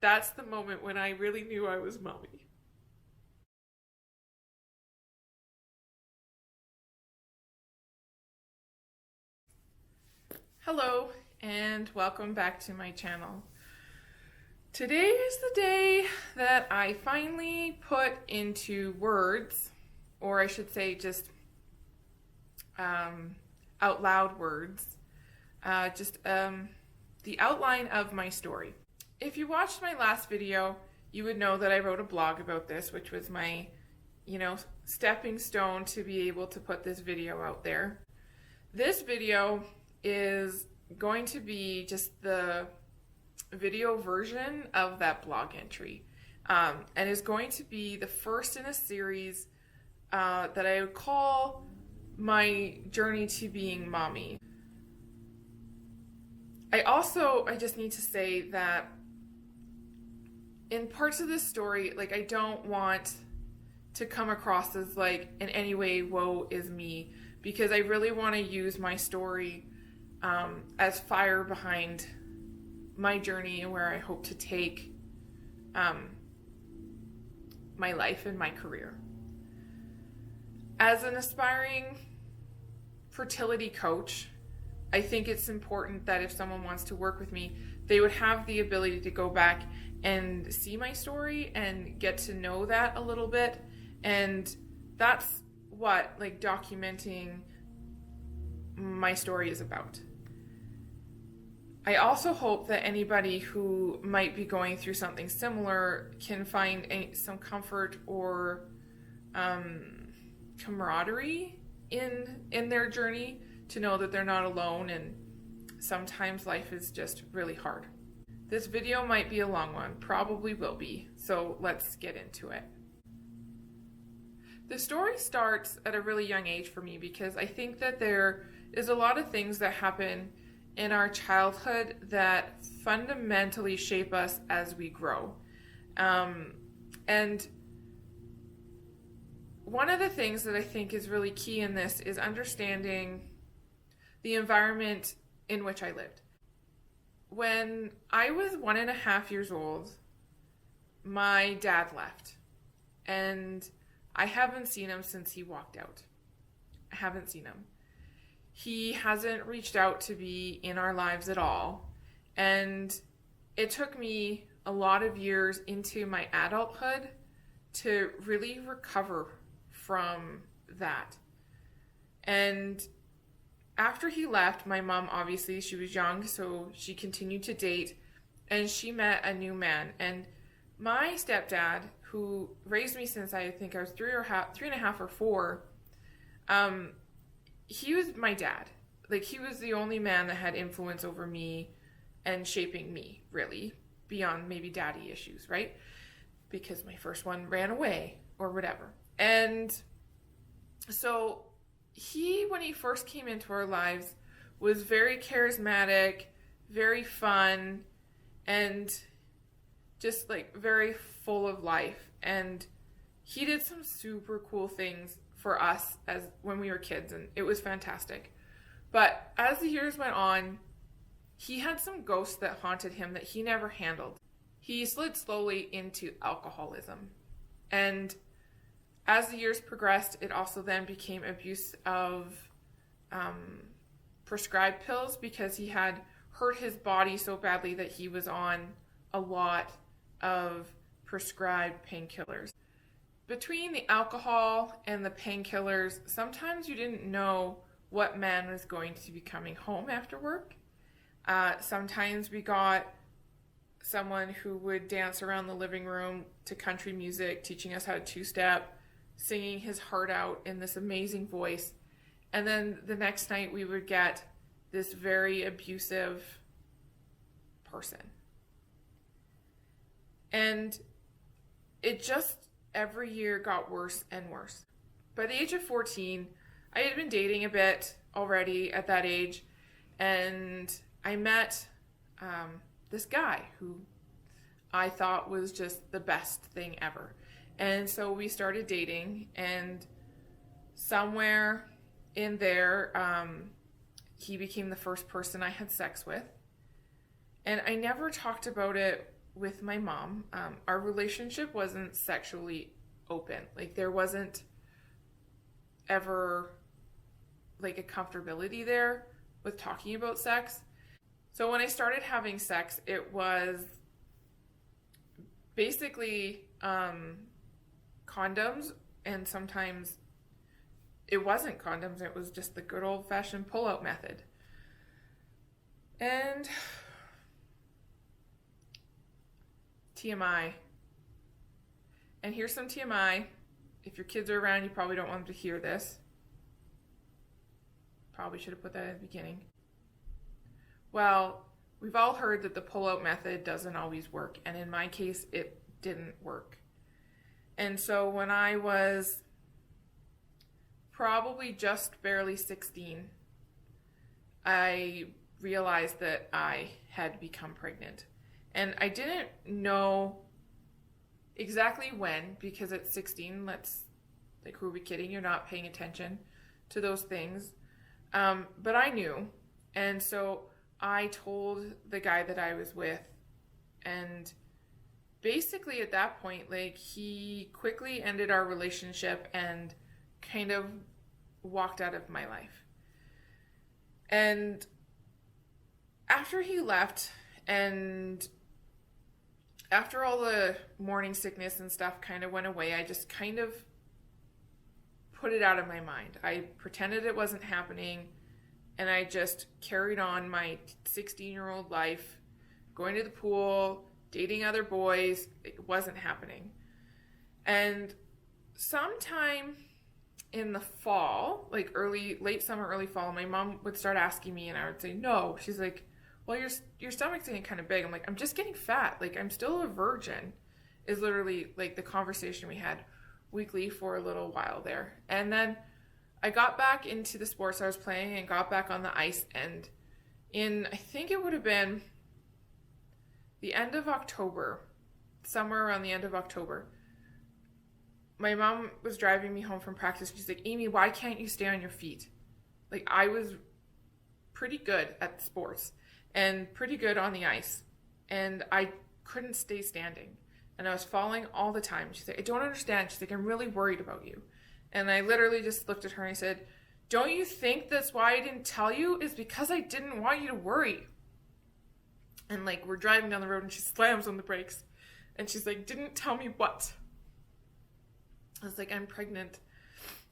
That's the moment when I really knew I was mommy. Hello, and welcome back to my channel. Today is the day that I finally put into words, or I should say just out loud words, the outline of my story. If you watched my last video, you would know that I wrote a blog about this, which was my, stepping stone to be able to put this video out there. This video is going to be just the video version of that blog entry, and is going to be the first in a series that I would call my journey to being mommy. I just need to say that in parts of this story, I don't want to come across as in any way, woe is me, because I really want to use my story as fire behind my journey and where I hope to take my life and my career. As an aspiring fertility coach, I think it's important that if someone wants to work with me, they would have the ability to go back and see my story and get to know that a little bit. And that's what documenting my story is about. I also hope that anybody who might be going through something similar can find some comfort or camaraderie in their journey, to know that they're not alone, and sometimes life is just really hard. This video might be a long one, probably will be, so let's get into it. The story starts at a really young age for me because I think that there is a lot of things that happen in our childhood that fundamentally shape us as we grow. And one of the things that I think is really key in this is understanding the environment in which I lived. When I was 1.5 years old, my dad left, and I haven't seen him since he walked out. I haven't seen him. He hasn't reached out to be in our lives at all, and it took me a lot of years into my adulthood to really recover from that. And after he left, my mom, obviously, she was young, so she continued to date, and she met a new man. And my stepdad, who raised me since I think I was 3.5 or 4, he was my dad. He was the only man that had influence over me and shaping me, really, beyond maybe daddy issues, right? Because my first one ran away or whatever. And so when he first came into our lives, was very charismatic, very fun, and just very full of life. And he did some super cool things for us as when we were kids, and it was fantastic. But as the years went on, he had some ghosts that haunted him that he never handled. He slid slowly into alcoholism, and as the years progressed, it also then became abuse of prescribed pills, because he had hurt his body so badly that he was on a lot of prescribed painkillers. Between the alcohol and the painkillers, sometimes you didn't know what man was going to be coming home after work. Sometimes we got someone who would dance around the living room to country music, teaching us how to two-step, singing his heart out in this amazing voice. And then the next night we would get this very abusive person. And it just every year got worse and worse. By the age of 14, I had been dating a bit already at that age, and I met this guy who I thought was just the best thing ever. And so we started dating, and somewhere in there, he became the first person I had sex with. And I never talked about it with my mom, our relationship wasn't sexually open. Like, there wasn't ever like a comfortability there with talking about sex. So when I started having sex, it was basically condoms, and sometimes it wasn't condoms, it was just the good old-fashioned pull-out method. And TMI. And here's some TMI. If your kids are around, you probably don't want them to hear this. Probably should have put that at the beginning. Well, we've all heard that the pull-out method doesn't always work, and in my case, it didn't work. And so when I was probably just barely 16, I realized that I had become pregnant. And I didn't know exactly when, because at 16, who are we kidding? You're not paying attention to those things. But I knew. And so I told the guy that I was with, and basically at that point, like, he quickly ended our relationship and kind of walked out of my life. And after he left, and after all the morning sickness and stuff kind of went away, I just kind of put it out of my mind. I pretended it wasn't happening, and I just carried on my 16-year-old life, going to the pool, dating other boys. It wasn't happening. And sometime in the fall, like late summer, early fall, my mom would start asking me, and I would say no. She's like, well, your stomach's getting kind of big. I'm like, I'm just getting fat. Like, I'm still a virgin, is literally like the conversation we had weekly for a little while there. And then I got back into the sports I was playing and got back on the ice, and I think it would have been the end of October, somewhere around the end of October, my mom was driving me home from practice. She's like, Amy, why can't you stay on your feet? Like, I was pretty good at sports and pretty good on the ice, and I couldn't stay standing, and I was falling all the time. She's like, I don't understand. She's like, I'm really worried about you. And I literally just looked at her and I said, don't you think that's why I didn't tell you? Is because I didn't want you to worry. And like, we're driving down the road and she slams on the brakes. And she's like, didn't tell me what? I was like, I'm pregnant.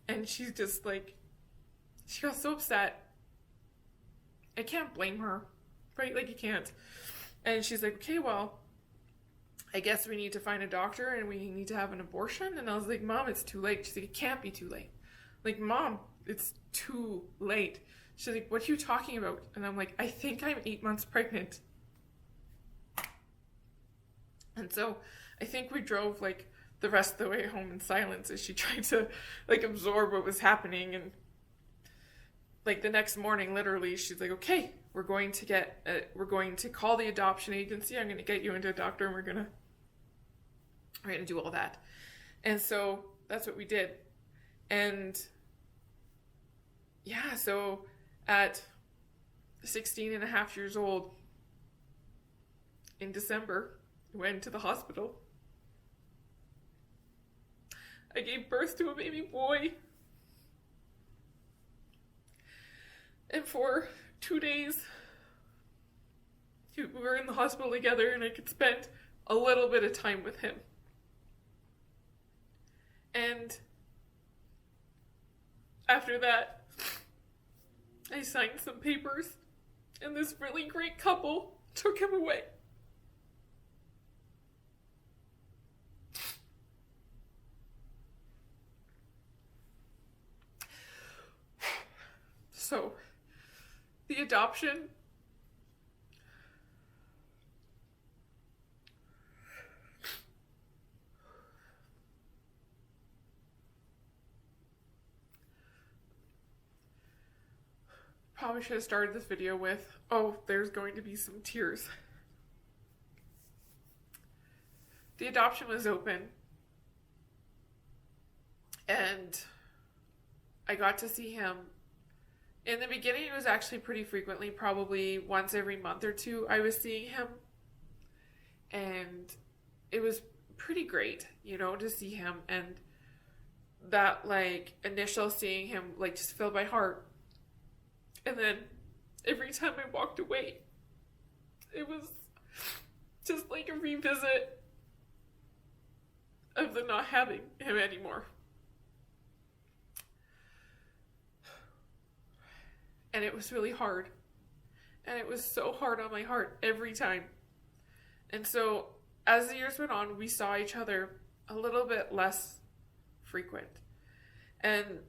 And she's just like, she got so upset. I can't blame her, right? Like, you can't. And she's like, okay, well, I guess we need to find a doctor and we need to have an abortion. And I was like, Mom, it's too late. She's like, it can't be too late. Like, Mom, it's too late. She's like, what are you talking about? And I'm like, I think I'm 8 months pregnant. And so I think we drove like the rest of the way home in silence as she tried to like absorb what was happening. And like the next morning, literally, she's like, okay, we're going to call the adoption agency. I'm going to get you into a doctor, and we're going to do all that. And so that's what we did. And yeah, so at 16 and a half years old, in December, I went to the hospital. I gave birth to a baby boy. And for 2 days, we were in the hospital together, and I could spend a little bit of time with him. And after that, I signed some papers, and this really great couple took him away. So, the adoption probably should have started this video with, oh, there's going to be some tears. The adoption was open, and I got to see him. In the beginning, it was actually pretty frequently, probably once every month or two, I was seeing him. And it was pretty great, to see him, and that like initial seeing him like just filled my heart. And then every time I walked away, it was just like a revisit of the not having him anymore. And it was really hard. And it was so hard on my heart every time. And so as the years went on, we saw each other a little bit less frequent. And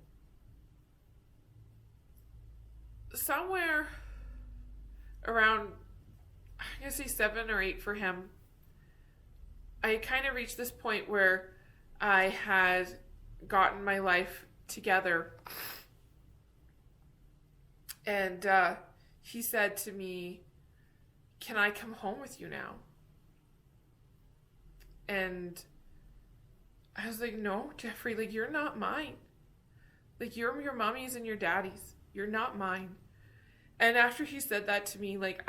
somewhere around, I'm going to say 7 or 8 for him, I kind of reached this point where I had gotten my life together. And he said to me, "Can I come home with you now?" And I was like, "No, Jeffrey, like, you're not mine. Like, you're your mommy's and your daddy's. You're not mine." And after he said that to me, like,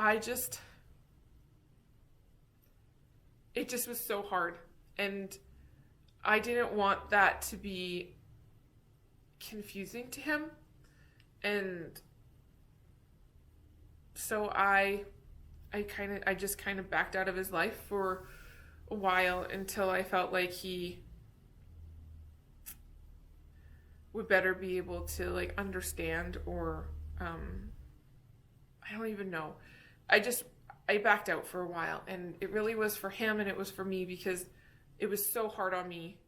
it just was so hard. And I didn't want that to be confusing to him. And so I just kind of backed out of his life for a while until I felt like he would better be able to like understand, or I don't even know. I backed out for a while, and it really was for him and it was for me, because it was so hard on me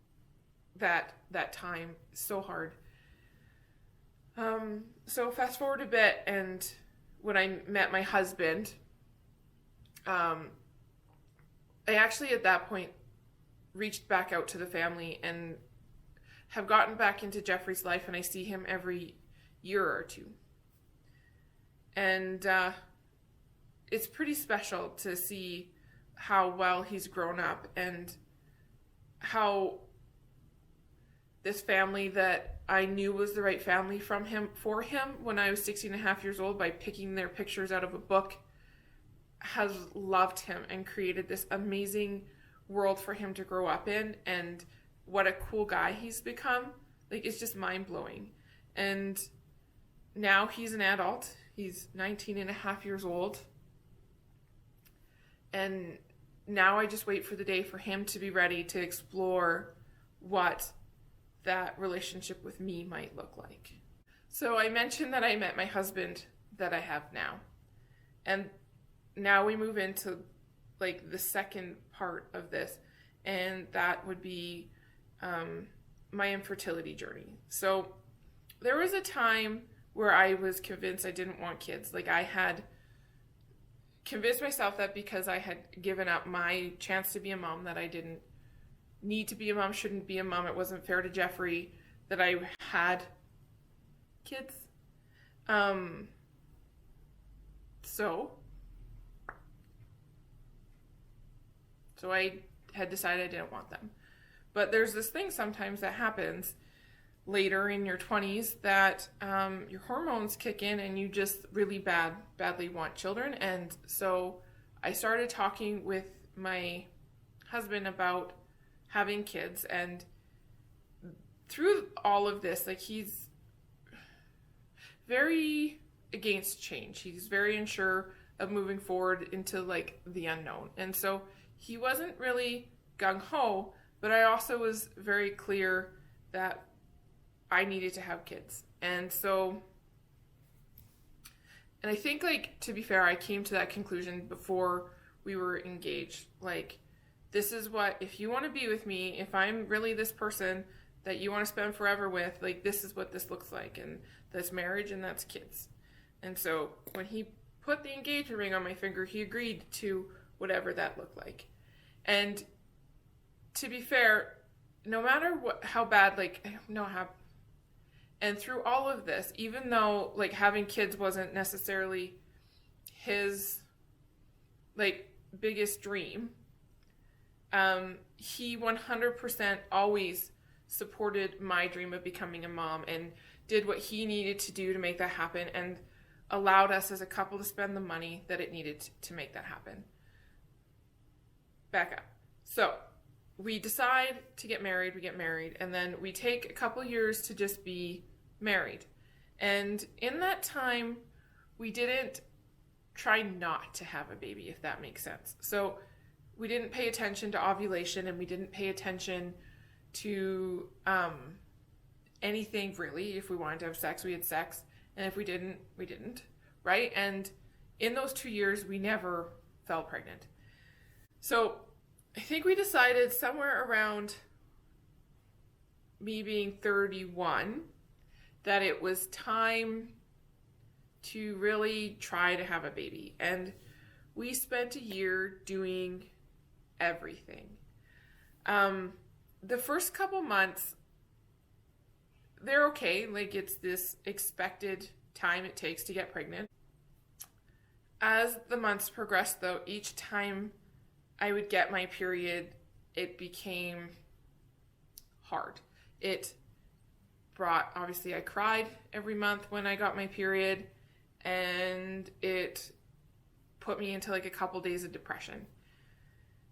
that time, so hard. So fast forward a bit, and when I met my husband, I actually at that point reached back out to the family and have gotten back into Jeffrey's life, and I see him every year or two. And it's pretty special to see how well he's grown up, and how this family that I knew was the right family for him when I was 16 and a half years old by picking their pictures out of a book, has loved him and created this amazing world for him to grow up in. And what a cool guy he's become. Like, it's just mind-blowing. And now he's an adult. He's 19 and a half years old. And now I just wait for the day for him to be ready to explore what that relationship with me might look like. So I mentioned that I met my husband that I have now. And now we move into like the second part of this, and that would be my infertility journey. So there was a time where I was convinced I didn't want kids. Like, I had convinced myself that because I had given up my chance to be a mom, that I didn't need to be a mom, shouldn't be a mom. It wasn't fair to Jeffrey that I had kids. So I had decided I didn't want them. But there's this thing sometimes that happens later in your 20s that your hormones kick in and you just really badly want children. And so I started talking with my husband about having kids, and through all of this, like, he's very against change. He's very unsure of moving forward into like the unknown. And so he wasn't really gung-ho, but I also was very clear that I needed to have kids. And I think, like, to be fair, I came to that conclusion before we were engaged. Like, this is what, if you want to be with me, if I'm really this person that you want to spend forever with, like, this is what this looks like. And that's marriage and that's kids. And so when he put the engagement ring on my finger, he agreed to whatever that looked like. And to be fair, no matter how bad, like, I don't know how, and through all of this, even though like having kids wasn't necessarily his like biggest dream, he 100% always supported my dream of becoming a mom and did what he needed to do to make that happen, and allowed us as a couple to spend the money that it needed to make that happen. back up. So we decide to get married, we get married, and then we take a couple years to just be married. And in that time, we didn't try not to have a baby, if that makes sense. So we didn't pay attention to ovulation, and we didn't pay attention to anything really. If we wanted to have sex, we had sex, and if we didn't, we didn't, right? And in those 2 years, we never fell pregnant. So I think we decided somewhere around me being 31 that it was time to really try to have a baby. And we spent a year doing everything. The first couple months, they're okay. Like, it's this expected time it takes to get pregnant. As the months progressed, though, each time I would get my period, it became hard. It brought, obviously, I cried every month when I got my period, and it put me into like a couple days of depression.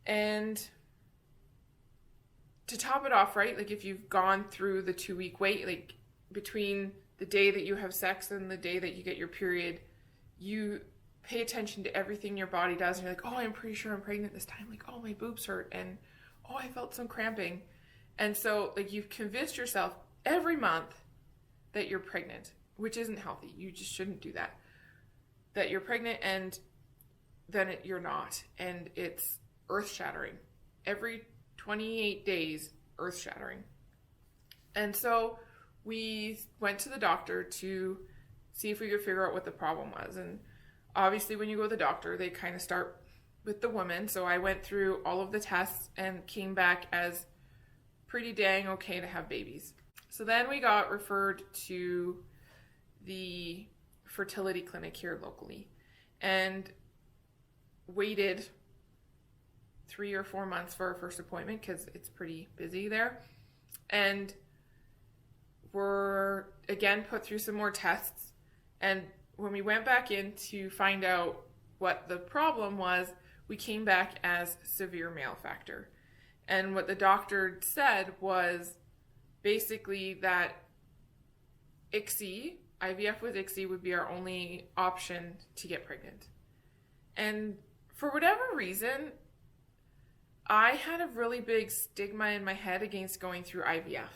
And to top it off, right, like if you've gone through the 2-week wait, like between the day that you have sex and the day that you get your period, you pay attention to everything your body does, and you're like, oh, I'm pretty sure I'm pregnant this time. Like, oh, my boobs hurt, and oh, I felt some cramping. And so, like, you've convinced yourself every month that you're pregnant, which isn't healthy. You just shouldn't do that. That you're pregnant, and then you're not. And it's earth-shattering. Every 28 days, earth-shattering. And so we went to the doctor to see if we could figure out what the problem was. And obviously, when you go to the doctor, they kind of start with the woman. So I went through all of the tests and came back as pretty dang okay to have babies. So then we got referred to the fertility clinic here locally and waited 3 or 4 months for our first appointment because it's pretty busy there. And we're again put through some more tests. And when we went back in to find out what the problem was, we came back as severe male factor. And what the doctor said was basically that IVF with ICSI would be our only option to get pregnant. And for whatever reason, I had a really big stigma in my head against going through IVF.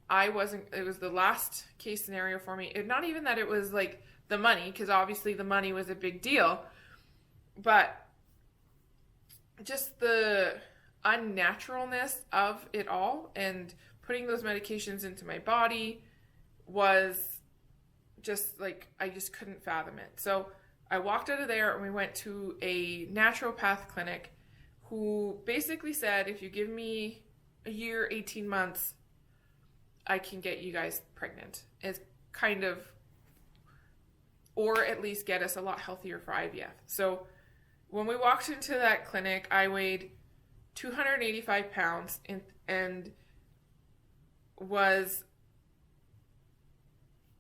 It was the last case scenario for me. Not even that it was like the money, because obviously the money was a big deal, but just the unnaturalness of it all and putting those medications into my body was just like, I just couldn't fathom it. So I walked out of there and we went to a naturopath clinic who basically said, if you give me a year, 18 months, I can get you guys pregnant. It's kind of, or at least get us a lot healthier for IVF. So when we walked into that clinic, I weighed 285 pounds and was,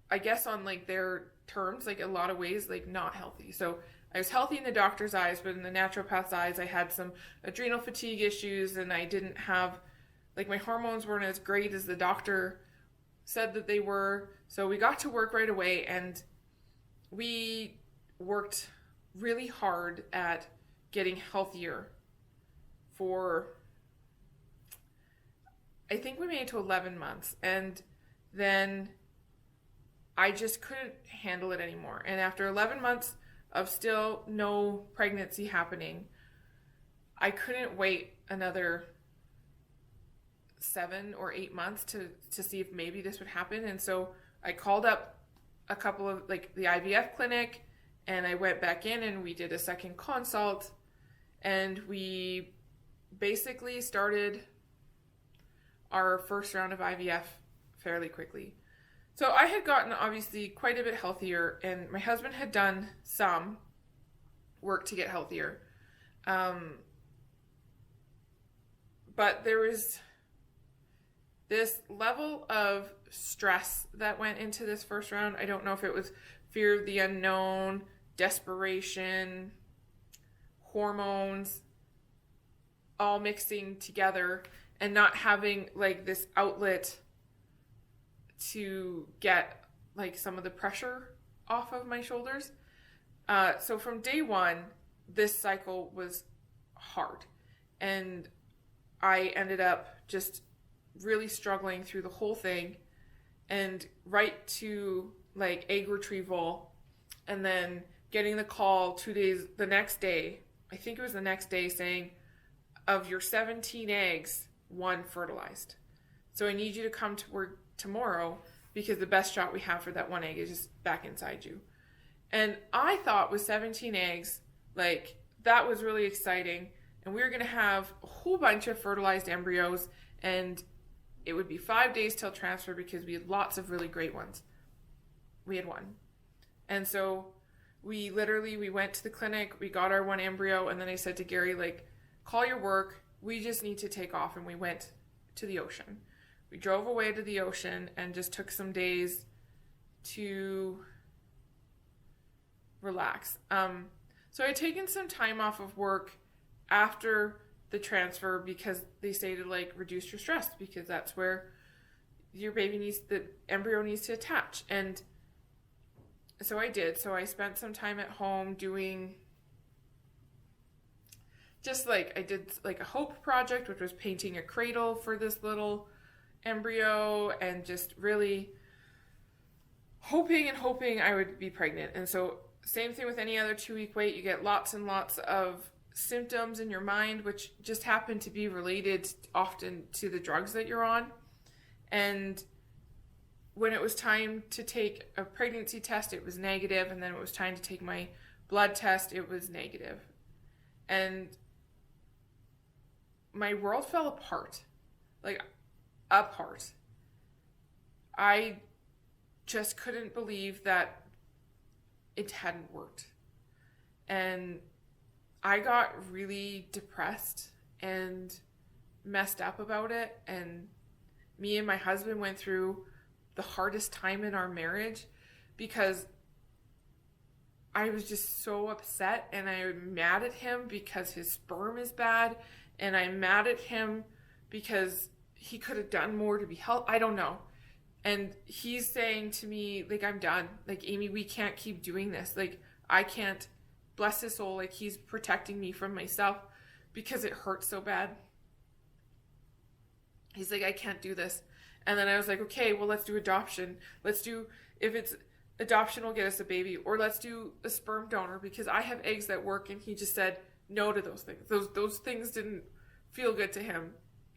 I guess on like their terms, like a lot of ways, like not healthy. So I was healthy in the doctor's eyes, but in the naturopath's eyes, I had some adrenal fatigue issues, and I didn't have, like, my hormones weren't as great as the doctor said that they were. So we got to work right away, and we worked really hard at getting healthier for, I think we made it to 11 months. And then I just couldn't handle it anymore. And after 11 months of still no pregnancy happening, I couldn't wait another 7 or 8 months to see if maybe this would happen. And so I called up a couple of, like, the IVF clinic, and I went back in and we did a second consult, and we basically started our first round of IVF fairly quickly. So I had gotten obviously quite a bit healthier, and my husband had done some work to get healthier. But there was this level of stress that went into this first round. I don't know if it was fear of the unknown, desperation, hormones. all mixing together and not having like this outlet to get like some of the pressure off of my shoulders. So from day one, this cycle was hard. And I ended up just really struggling through the whole thing, and right to like egg retrieval, and then getting the call 2 days, the next day, I think it was the next day, saying, of your 17 eggs, 1 fertilized. So I need you to come to work tomorrow because the best shot we have for that 1 egg is just back inside you. And I thought with 17 eggs, like, that was really exciting. And we were going to have a whole bunch of fertilized embryos, and it would be 5 days till transfer because we had lots of really great ones. We had 1. And so we went to the clinic, we got our 1 embryo, and then I said to Gary, like, call your work, we just need to take off. And we went to the ocean. We drove away to the ocean and just took some days to relax. So I had taken some time off of work after the transfer because they say to like reduce your stress, because that's where your the embryo needs to attach. And so I did. So I spent some time at home doing just like, I did like a hope project, which was painting a cradle for this little embryo, and just really hoping I would be pregnant. And so same thing with any other 2-week wait, you get lots and lots of symptoms in your mind, which just happen to be related often to the drugs that you're on. And when it was time to take a pregnancy test, it was negative. And then it was time to take my blood test, it was negative. And my world fell apart. Like, apart. I just couldn't believe that it hadn't worked. And I got really depressed and messed up about it. And me and my husband went through the hardest time in our marriage because I was just so upset, and I'm mad at him because his sperm is bad, and I'm mad at him because he could have done more to be helped. I don't know. And he's saying to me, like, I'm done. Like, Amy, we can't keep doing this. Like, I can't, bless his soul, like, he's protecting me from myself because it hurts so bad. He's like, I can't do this. And then I was like, okay, well, let's do adoption. If it's adoption will get us a baby, or let's do a sperm donor because I have eggs that work. And he just said no to those things. Those things didn't feel good to him.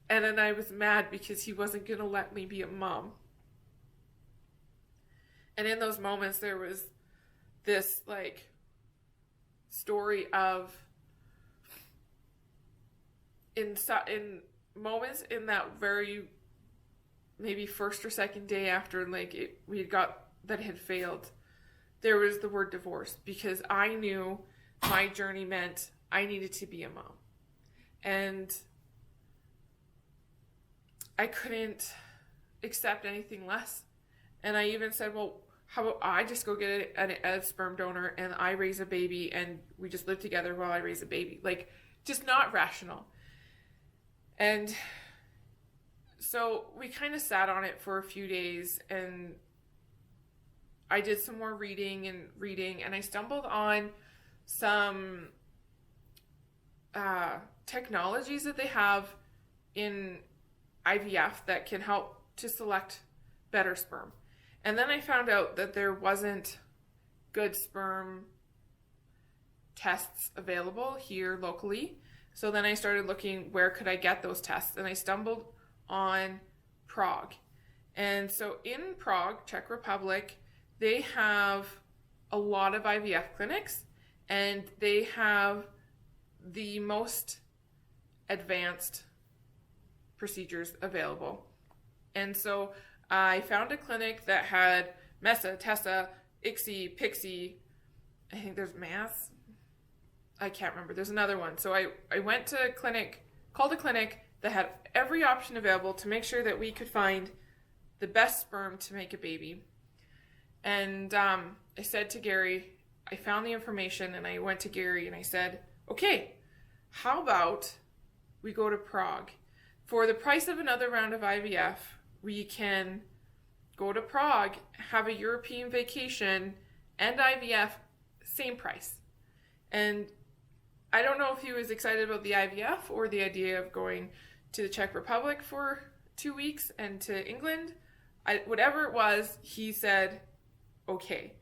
And then I was mad because he wasn't going to let me be a mom. And in those moments, there was this, like, story of, in moments in that very, maybe first or second day after, like, we had got, that had failed, there was the word divorce, because I knew my journey meant I needed to be a mom. And I couldn't accept anything less. And I even said, well, how about I just go get a sperm donor and I raise a baby and we just live together while I raise a baby. Like, just not rational. And so we kind of sat on it for a few days, and I did some more reading, and I stumbled on some technologies that they have in IVF that can help to select better sperm. And then I found out that there wasn't good sperm tests available here locally. So then I started looking, where could I get those tests? And I stumbled on Prague. And so in Prague, Czech Republic, they have a lot of IVF clinics, and they have the most advanced procedures available. And so I found a clinic that had MESA, TESA, ICSI, PICSI, I think there's MASS. I can't remember. There's another one. So I went to a clinic, called a clinic that had every option available to make sure that we could find the best sperm to make a baby. And I said to Gary, I found the information, and I went to Gary and I said, okay, how about we go to Prague. For the price of another round of IVF, we can go to Prague, have a European vacation, and IVF, same price. And I don't know if he was excited about the IVF or the idea of going to the Czech Republic for 2 weeks and to England. Whatever it was, he said, okay.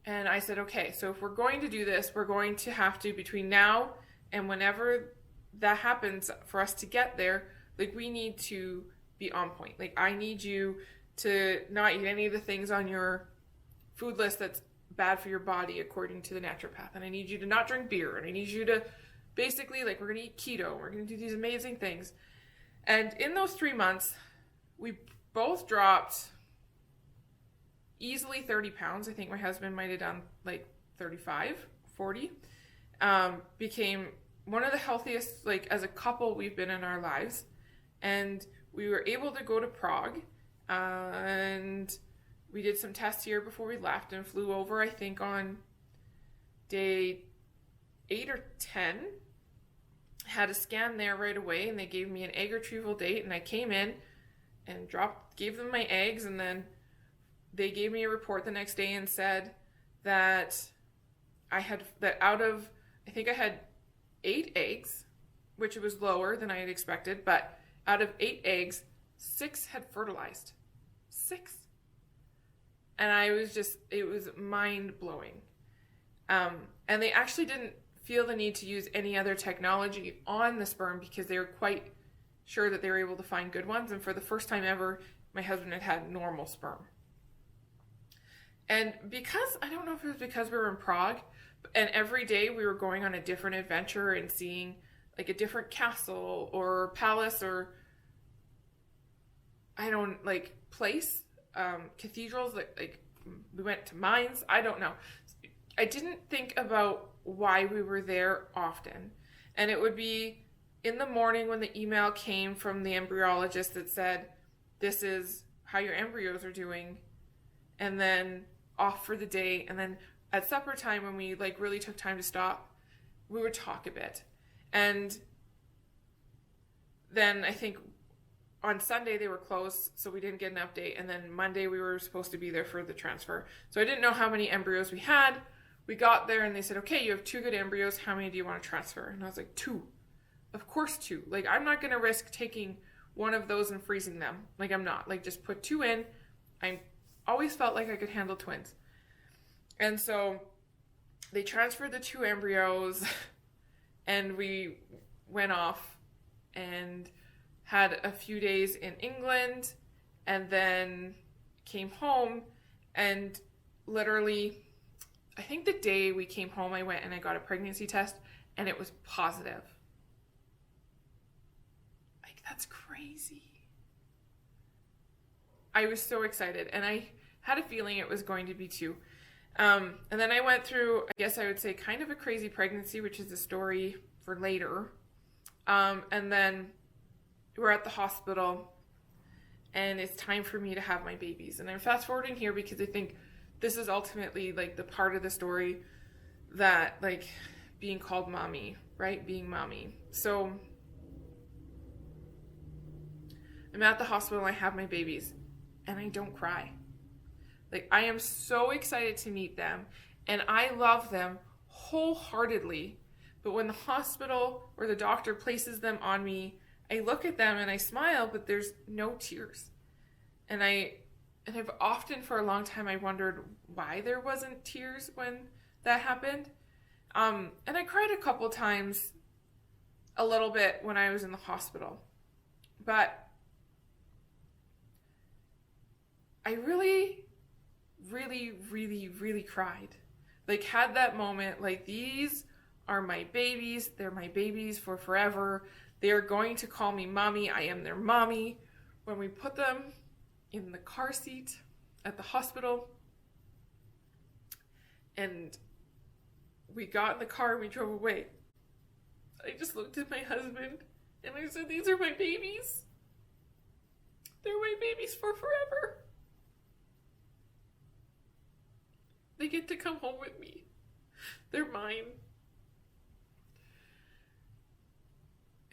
And I said, okay, so if we're going to do this, we're going to have to, between now and whenever that happens, for us to get there, like, we need to be on point. Like, I need you to not eat any of the things on your food list that's bad for your body according to the naturopath. And I need you to not drink beer. And I need you to basically, like, we're going to eat keto. We're going to do these amazing things. And in those 3 months, we both dropped easily 30 pounds. I think my husband might have done like 35, 40. Became one of the healthiest, like, as a couple we've been in our lives. And we were able to go to Prague. And we did some tests here before we left and flew over, I think, on day 8 or 10. Had a scan there right away, and they gave me an egg retrieval date, and I came in and gave them my eggs, and then they gave me a report the next day and said that I had 8 eggs, which was lower than I had expected, but out of 8 eggs, 6 had fertilized. 6. And it was mind-blowing. And they actually didn't feel the need to use any other technology on the sperm because they were quite sure that they were able to find good ones. And for the first time ever, my husband had normal sperm. And because, I don't know if it was because we were in Prague, and every day we were going on a different adventure and seeing like a different castle or palace or place, cathedrals, like we went to mines. I don't know. I didn't think about why we were there often. And it would be in the morning when the email came from the embryologist that said, this is how your embryos are doing. And then off for the day. And then at supper time, when we like really took time to stop, we would talk a bit. And then I think on Sunday they were closed, so we didn't get an update. And then Monday we were supposed to be there for the transfer. So I didn't know how many embryos we had. We got there and they said, okay, you have 2 good embryos. How many do you want to transfer? And I was like, 2. Of course 2. Like, I'm not going to risk taking one of those and freezing them. Like, I'm not. Like, just put 2 in. I always felt like I could handle twins. And so they transferred the 2 embryos and we went off and had a few days in England and then came home, and literally, I think the day we came home, I went and I got a pregnancy test and it was positive. Like, that's crazy. I was so excited, and I had a feeling it was going to be 2. And then I went through, I guess I would say, kind of a crazy pregnancy, which is a story for later. And then we're at the hospital and it's time for me to have my babies. And I'm fast forwarding here because I think this is ultimately like the part of the story that, like, being called mommy, right? Being mommy. So I'm at the hospital and I have my babies and I don't cry. Like, I am so excited to meet them and I love them wholeheartedly. But when the hospital or the doctor places them on me, I look at them and I smile, but there's no tears. And I've often for a long time, I wondered why there wasn't tears when that happened. And I cried a couple times, a little bit when I was in the hospital. But I really, really, really, really cried. Like, had that moment, like, these are my babies. They're my babies for forever. They are going to call me mommy. I am their mommy. When we put them in the car seat at the hospital and we got in the car and we drove away, I just looked at my husband and I said, these are my babies. They're my babies for forever. They get to come home with me. They're mine.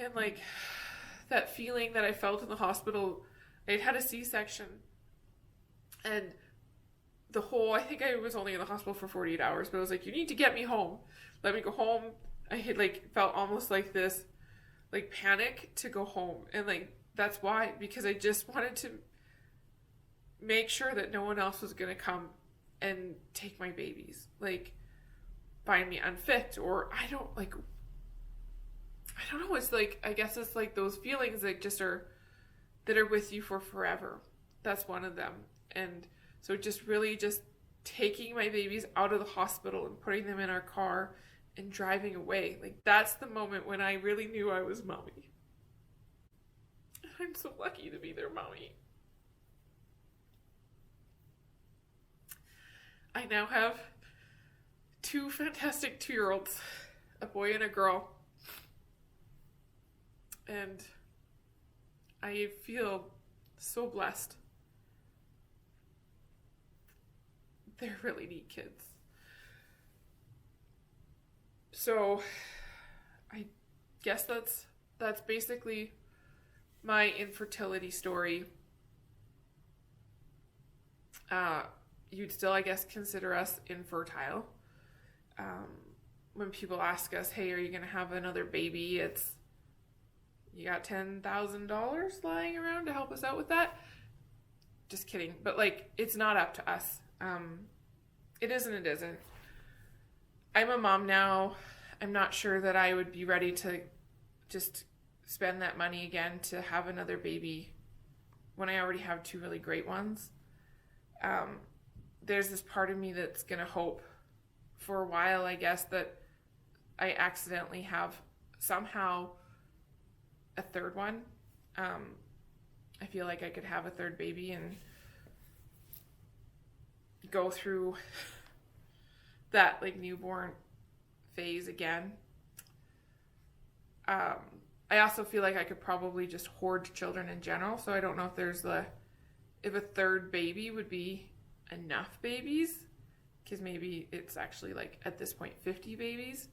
And like that feeling that I felt in the hospital, I'd had a C-section, and I think I was only in the hospital for 48 hours, but I was like, you need to get me home. Let me go home. I had like felt almost like this like panic to go home. And like, that's why, because I just wanted to make sure that no one else was going to come and take my babies. Like, find me unfit, or I don't know. It's like, I guess it's like those feelings that just are with you for forever. That's one of them. And so just really just taking my babies out of the hospital and putting them in our car and driving away. Like, that's the moment when I really knew I was mommy. I'm so lucky to be their mommy. I now have 2 fantastic 2-year-olds, a boy and a girl. And I feel so blessed. They're really neat kids. So I guess that's basically my infertility story. You'd still, I guess, consider us infertile. When people ask us, hey, are you going to have another baby? It's, you got $10,000 lying around to help us out with that? Just kidding. But like, it's not up to us. It isn't. I'm a mom now. I'm not sure that I would be ready to just spend that money again to have another baby when I already have 2 really great ones. There's this part of me that's going to hope for a while, I guess, that I accidentally have somehow a 3rd one. I feel like I could have a 3rd baby and go through that like newborn phase again. I also feel like I could probably just hoard children in general, so I don't know if a 3rd baby would be enough babies, because maybe it's actually like at this point 50 babies.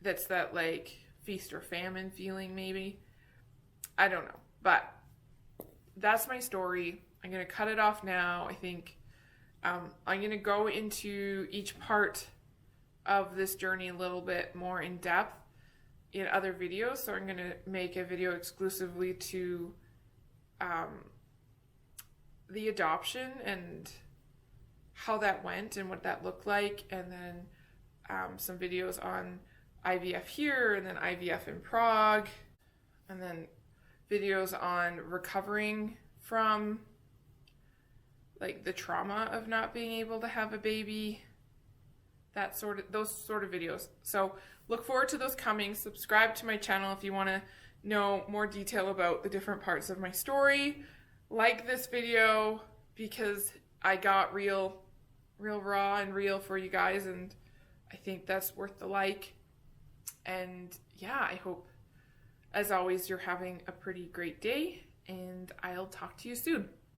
That's that like feast or famine feeling, maybe. I don't know, but that's my story. I'm going to cut it off now. I think I'm going to go into each part of this journey a little bit more in depth in other videos. So I'm going to make a video exclusively to the adoption and how that went and what that looked like, and then some videos on IVF here, and then IVF in Prague, and then videos on recovering from like the trauma of not being able to have a baby, those sort of videos. So look forward to those coming. Subscribe to my channel if you want to know more detail about the different parts of my story. Like this video because I got real raw and real for you guys, and I think that's worth the like. And yeah, I hope, as always, you're having a pretty great day, and I'll talk to you soon.